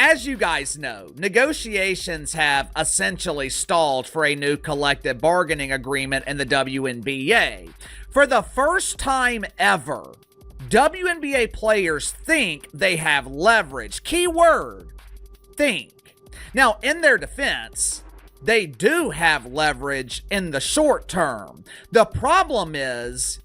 As you guys know, negotiations have essentially stalled for a new collective bargaining agreement in the WNBA. For the first time ever, WNBA players think they have leverage. Key word, think. Now, in their defense, they do have leverage in the short term. The problem is,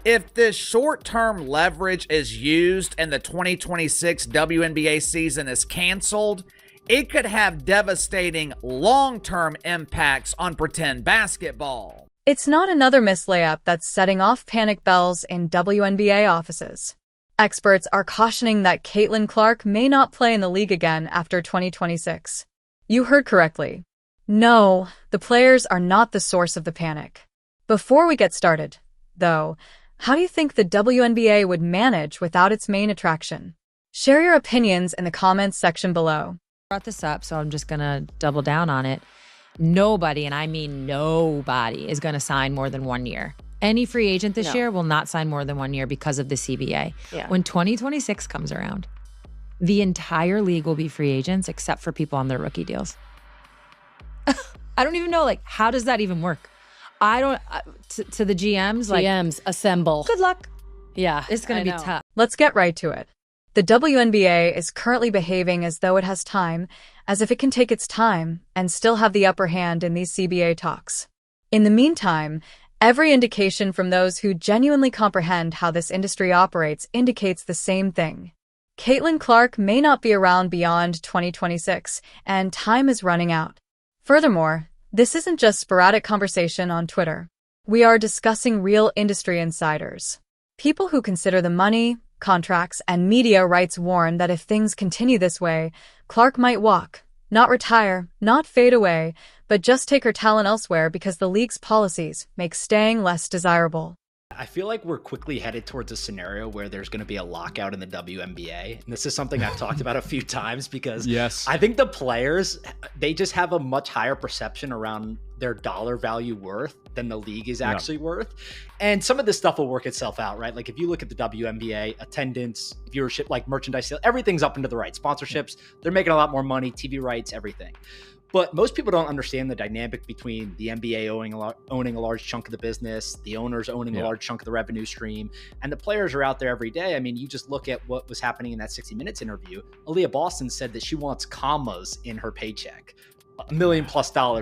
if this short-term leverage is used and the 2026 WNBA season is canceled, it could have devastating long-term impacts on pretend basketball. It's not another missed layup that's setting off panic bells in WNBA offices. Experts are cautioning that Caitlin Clark may not play in the league again after 2026. You heard correctly. No, the players are not the source of the panic. Before we get started, though, how do you think the WNBA would manage without its main attraction? Share your opinions in the comments section below. I brought this up, so I'm just going to double down on it. Nobody, and I mean nobody, is going to sign more than 1 year. Any free agent this year will not sign more than 1 year because of the CBA. Yeah. When 2026 comes around, the entire league will be free agents except for people on their rookie deals. I don't even know, how does that even work? I don't, to the GMs, GMs, assemble. Good luck. Yeah. It's going to be tough. Let's get right to it. The WNBA is currently behaving as though it has time, as if it can take its time and still have the upper hand in these CBA talks. In the meantime, every indication from those who genuinely comprehend how this industry operates indicates the same thing. Caitlin Clark may not be around beyond 2026, and time is running out. Furthermore, this isn't just sporadic conversation on Twitter. We are discussing real industry insiders. People who consider the money, contracts, and media rights warn that if things continue this way, Clark might walk, not retire, not fade away, but just take her talent elsewhere because the league's policies make staying less desirable. I feel like we're quickly headed towards a scenario where there's going to be a lockout in the WNBA. And this is something I've talked about a few times because I think the players, they just have a much higher perception around their dollar value worth than the league is actually worth. And some of this stuff will work itself out, right? Like if you look at the WNBA, attendance, viewership, like merchandise sale, everything's up and to the right. Sponsorships, they're making a lot more money, TV rights, everything. But most people don't understand the dynamic between the NBA owning a large chunk of the business, the owners owning a large chunk of the revenue stream, and the players are out there every day. I mean, you just look at what was happening in that 60 Minutes interview. Aaliyah Boston said that she wants commas in her paycheck, $1 million+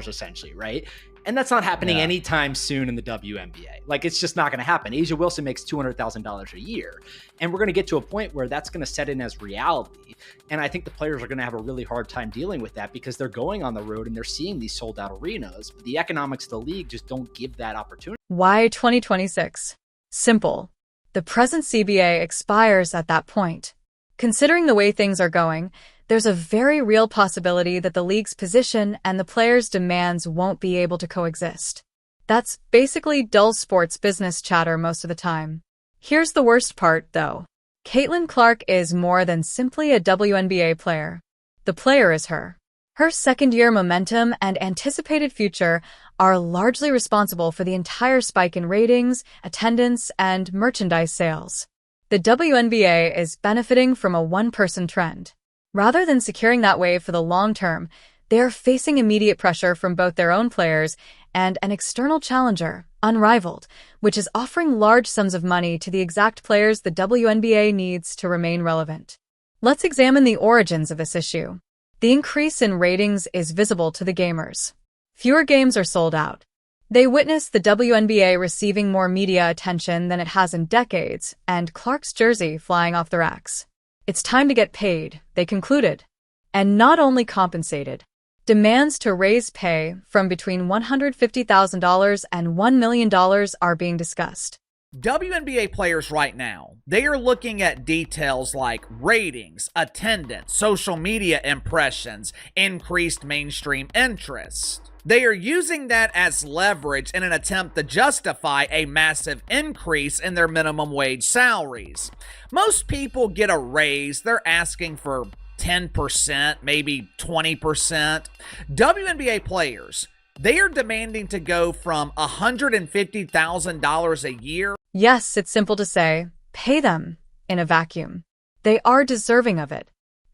essentially, right? And that's not happening anytime soon in the WNBA. Like, it's just not going to happen. A'ja Wilson makes $200,000 a year. And we're going to get to a point where that's going to set in as reality. And I think the players are going to have a really hard time dealing with that because they're going on the road and they're seeing these sold out arenas. But the economics of the league just don't give that opportunity. Why 2026? Simple. The present CBA expires at that point. Considering the way things are going, there's a very real possibility that the league's position and the players' demands won't be able to coexist. That's basically dull sports business chatter most of the time. Here's the worst part, though. Caitlin Clark is more than simply a WNBA player. The player is her. Her second-year momentum and anticipated future are largely responsible for the entire spike in ratings, attendance, and merchandise sales. The WNBA is benefiting from a one-person trend. Rather than securing that wave for the long term, they are facing immediate pressure from both their own players and an external challenger, unrivaled, which is offering large sums of money to the exact players the WNBA needs to remain relevant. Let's examine the origins of this issue. The increase in ratings is visible to the gamers. Fewer games are sold out. They witness the WNBA receiving more media attention than it has in decades, and Clark's jersey flying off the racks. It's time to get paid, they concluded. And not only compensated. Demands to raise pay from between $150,000 and $1 million are being discussed. WNBA players right now, they are looking at details like ratings, attendance, social media impressions, increased mainstream interest. They are using that as leverage in an attempt to justify a massive increase in their minimum wage salaries. Most people get a raise, they're asking for 10%, maybe 20%. WNBA players, they are demanding to go from $150,000 a year. Yes, it's simple to say, pay them in a vacuum. They are deserving of it.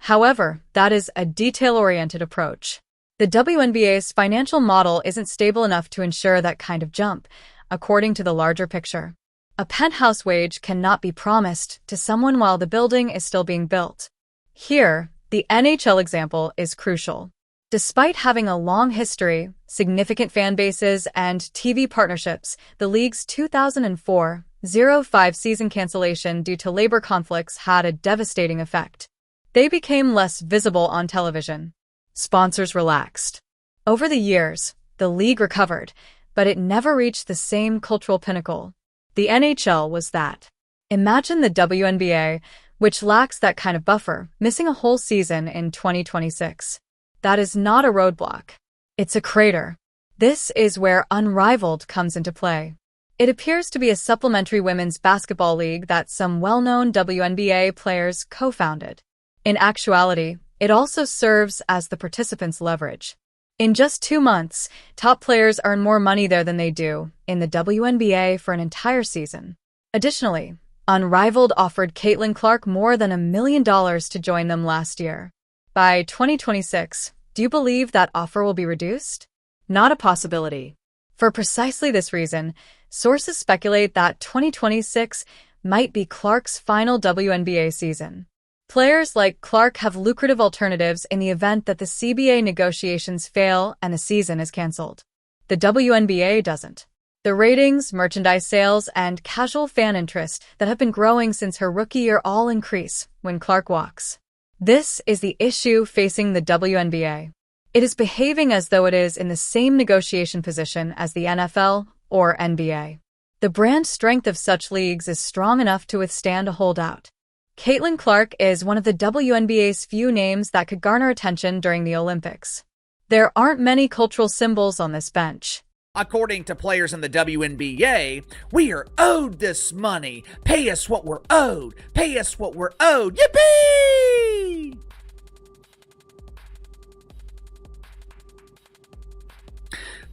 However, that is a detail-oriented approach. The WNBA's financial model isn't stable enough to ensure that kind of jump, according to the larger picture. A penthouse wage cannot be promised to someone while the building is still being built. Here, the NHL example is crucial. Despite having a long history, significant fan bases, and TV partnerships, the league's 2004-05 season cancellation due to labor conflicts had a devastating effect. They became less visible on television. Sponsors relaxed. Over the years, the league recovered, but it never reached the same cultural pinnacle. The NHL was that. Imagine the WNBA, which lacks that kind of buffer, missing a whole season in 2026. That is not a roadblock. It's a crater. This is where Unrivaled comes into play. It appears to be a supplementary women's basketball league that some well-known WNBA players co-founded. In actuality, it also serves as the participants' leverage. In just 2 months, top players earn more money there than they do in the WNBA for an entire season. Additionally, Unrivaled offered Caitlin Clark more than $1 million to join them last year. By 2026, do you believe that offer will be reduced? Not a possibility. For precisely this reason, sources speculate that 2026 might be Clark's final WNBA season. Players like Clark have lucrative alternatives in the event that the CBA negotiations fail and the season is canceled. The WNBA doesn't. The ratings, merchandise sales, and casual fan interest that have been growing since her rookie year all increase when Clark walks. This is the issue facing the WNBA. It is behaving as though it is in the same negotiation position as the NFL or NBA. The brand strength of such leagues is strong enough to withstand a holdout. Caitlin Clark is one of the WNBA's few names that could garner attention during the Olympics. There aren't many cultural symbols on this bench. According to players in the WNBA, we are owed this money. Pay us what we're owed. Pay us what we're owed. Yippee!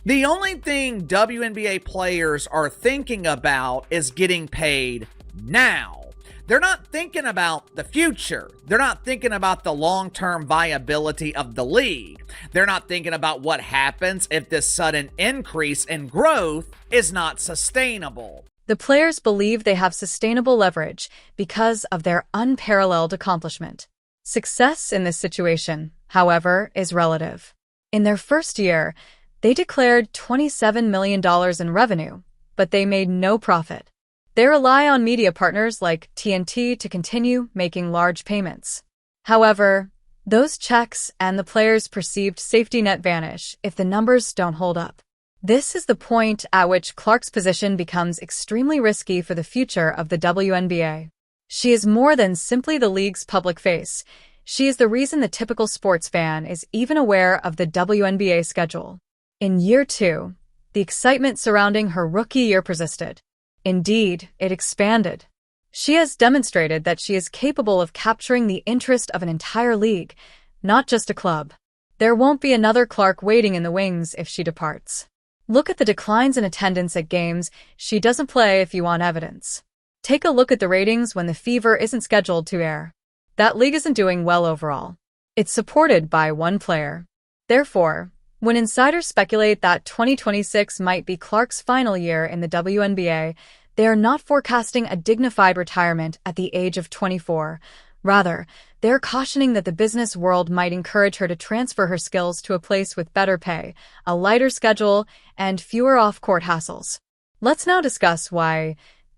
The only thing WNBA players are thinking about is getting paid now. They're not thinking about the future. They're not thinking about the long-term viability of the league. They're not thinking about what happens if this sudden increase in growth is not sustainable. The players believe they have sustainable leverage because of their unparalleled accomplishment. Success in this situation, however, is relative. In their first year, they declared $27 million in revenue, but they made no profit. They rely on media partners like TNT to continue making large payments. However, those checks and the players' perceived safety net vanish if the numbers don't hold up. This is the point at which Clark's position becomes extremely risky for the future of the WNBA. She is more than simply the league's public face. She is the reason the typical sports fan is even aware of the WNBA schedule. In year 2, the excitement surrounding her rookie year persisted. Indeed, it expanded. She has demonstrated that she is capable of capturing the interest of an entire league, not just a club. There won't be another Clark waiting in the wings if she departs. Look at the declines in attendance at games she doesn't play if you want evidence. Take a look at the ratings when the Fever isn't scheduled to air. That league isn't doing well overall. It's supported by one player. Therefore, when insiders speculate that 2026 might be Clark's final year in the WNBA, they are not forecasting a dignified retirement at the age of 24. Rather, they're cautioning that the business world might encourage her to transfer her skills to a place with better pay, a lighter schedule, and fewer off-court hassles. Let's now discuss why,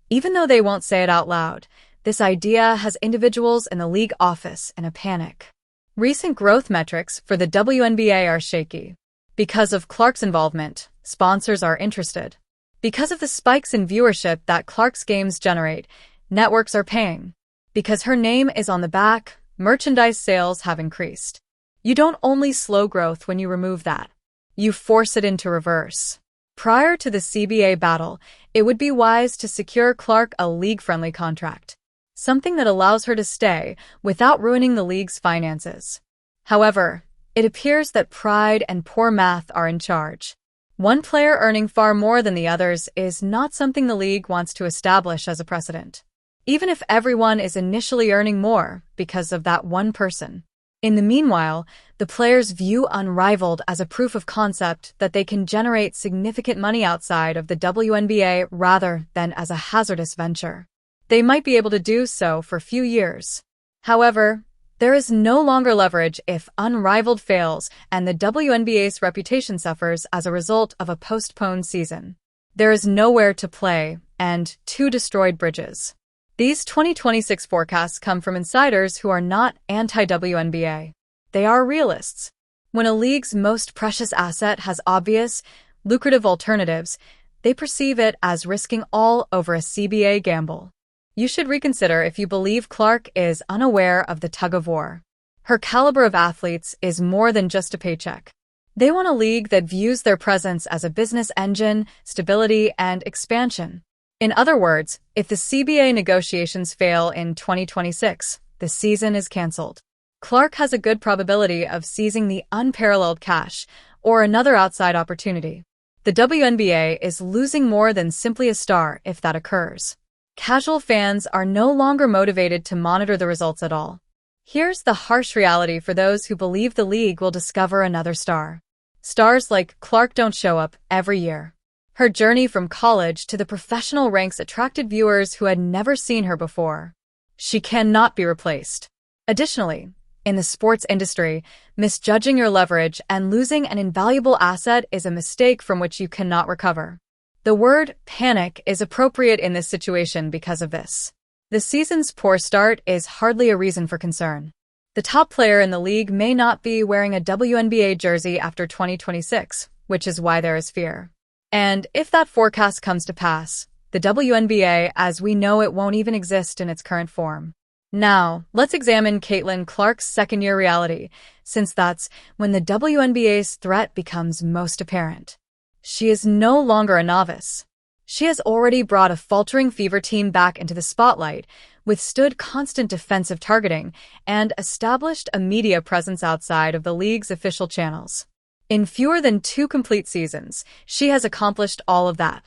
even though they won't say it out loud, this idea has individuals in the league office in a panic. Recent growth metrics for the WNBA are shaky. Because of Clark's involvement, sponsors are interested. Because of the spikes in viewership that Clark's games generate, networks are paying. Because her name is on the back, merchandise sales have increased. You don't only slow growth when you remove that. You force it into reverse. Prior to the CBA battle, it would be wise to secure Clark a league-friendly contract, something that allows her to stay without ruining the league's finances. However, it appears that pride and poor math are in charge. One player earning far more than the others is not something the league wants to establish as a precedent. Even if everyone is initially earning more because of that one person. In the meanwhile, the players view Unrivaled as a proof of concept that they can generate significant money outside of the WNBA rather than as a hazardous venture. They might be able to do so for a few years. However, there is no longer leverage if Unrivaled fails and the WNBA's reputation suffers as a result of a postponed season. There is nowhere to play and 2 destroyed bridges. These 2026 forecasts come from insiders who are not anti-WNBA. They are realists. When a league's most precious asset has obvious, lucrative alternatives, they perceive it as risking all over a CBA gamble. You should reconsider if you believe Clark is unaware of the tug-of-war. Her caliber of athletes is more than just a paycheck. They want a league that views their presence as a business engine, stability, and expansion. In other words, if the CBA negotiations fail in 2026, the season is canceled. Clark has a good probability of seizing the unparalleled cash or another outside opportunity. The WNBA is losing more than simply a star if that occurs. Casual fans are no longer motivated to monitor the results at all. Here's the harsh reality for those who believe the league will discover another star. Stars like Clark don't show up every year. Her journey from college to the professional ranks attracted viewers who had never seen her before. She cannot be replaced. Additionally, in the sports industry, misjudging your leverage and losing an invaluable asset is a mistake from which you cannot recover. The word panic is appropriate in this situation because of this. The season's poor start is hardly a reason for concern. The top player in the league may not be wearing a WNBA jersey after 2026, which is why there is fear. And if that forecast comes to pass, the WNBA as we know it won't even exist in its current form. Now, let's examine Caitlin Clark's second-year reality, since that's when the WNBA's threat becomes most apparent. She is no longer a novice. She has already brought a faltering Fever team back into the spotlight, withstood constant defensive targeting, and established a media presence outside of the league's official channels. In fewer than 2 complete seasons, she has accomplished all of that.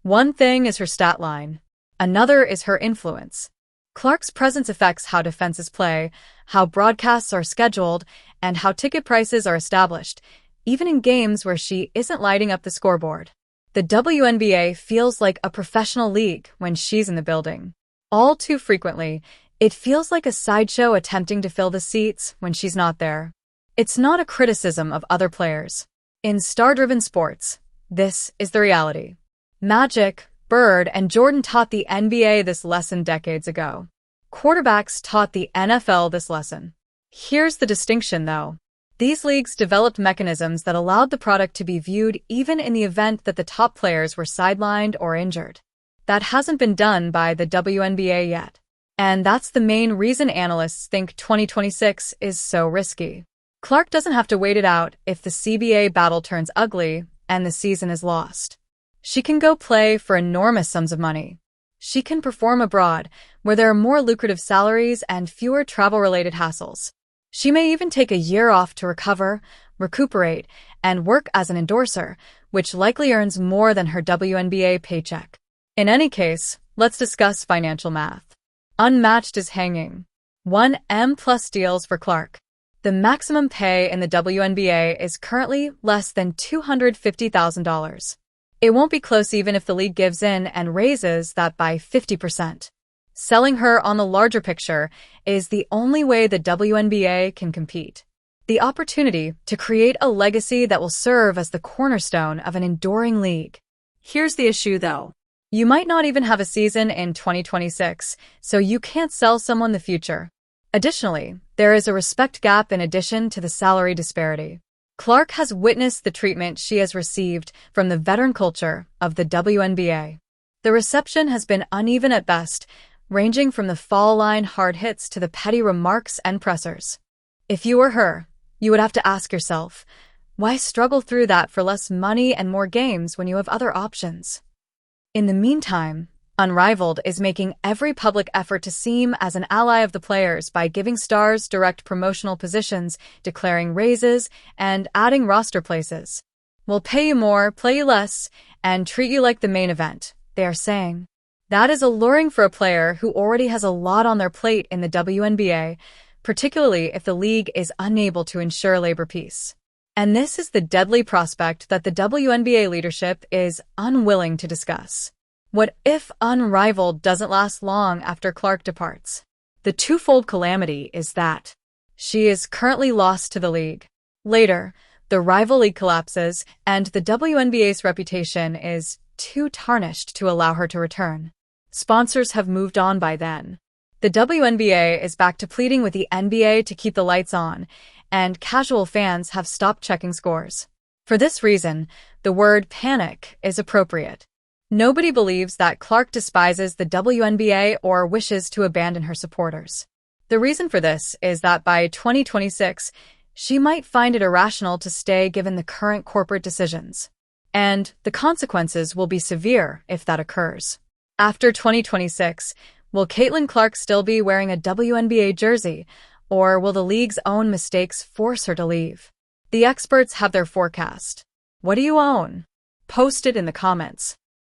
One thing is her stat line. Another is her influence. Clark's presence affects how defenses play, how broadcasts are scheduled, and how ticket prices are established, even in games where she isn't lighting up the scoreboard. The WNBA feels like a professional league when she's in the building. All too frequently, it feels like a sideshow attempting to fill the seats when she's not there. It's not a criticism of other players. In star-driven sports, this is the reality. Magic, Bird, and Jordan taught the NBA this lesson decades ago. Quarterbacks taught the NFL this lesson. Here's the distinction, though. These leagues developed mechanisms that allowed the product to be viewed even in the event that the top players were sidelined or injured. That hasn't been done by the WNBA yet. And that's the main reason analysts think 2026 is so risky. Clark doesn't have to wait it out if the CBA battle turns ugly and the season is lost. She can go play for enormous sums of money. She can perform abroad, where there are more lucrative salaries and fewer travel-related hassles. She may even take a year off to recover, recuperate, and work as an endorser, which likely earns more than her WNBA paycheck. In any case, let's discuss financial math. Unmatched is hanging. 1M+ deals for Clark. The maximum pay in the WNBA is currently less than $250,000. It won't be close even if the league gives in and raises that by 50%. Selling her on the larger picture is the only way the WNBA can compete. The opportunity to create a legacy that will serve as the cornerstone of an enduring league. Here's the issue, though. You might not even have a season in 2026, so you can't sell someone the future. Additionally, there is a respect gap in addition to the salary disparity. Clark has witnessed the treatment she has received from the veteran culture of the WNBA. The reception has been uneven at best, ranging from the fall-line hard hits to the petty remarks and pressers. If you were her, you would have to ask yourself, why struggle through that for less money and more games when you have other options? In the meantime, Unrivaled is making every public effort to seem as an ally of the players by giving stars direct promotional positions, declaring raises, and adding roster places. We'll pay you more, play you less, and treat you like the main event, they are saying. That is alluring for a player who already has a lot on their plate in the WNBA, particularly if the league is unable to ensure labor peace. And this is the deadly prospect that the WNBA leadership is unwilling to discuss. What if unrivaled doesn't last long after Clark departs? The twofold calamity is that she is currently lost to the league. Later, the rival league collapses, and the WNBA's reputation is too tarnished to allow her to return. Sponsors have moved on by then. The WNBA is back to pleading with the NBA to keep the lights on, and casual fans have stopped checking scores. For this reason, the word panic is appropriate. Nobody believes that Clark despises the WNBA or wishes to abandon her supporters. The reason for this is that by 2026, she might find it irrational to stay given the current corporate decisions. And the consequences will be severe if that occurs. After 2026, will Caitlin Clark still be wearing a WNBA jersey, or will the league's own mistakes force her to leave? The experts have their forecast. What do you own? Post it in the comments.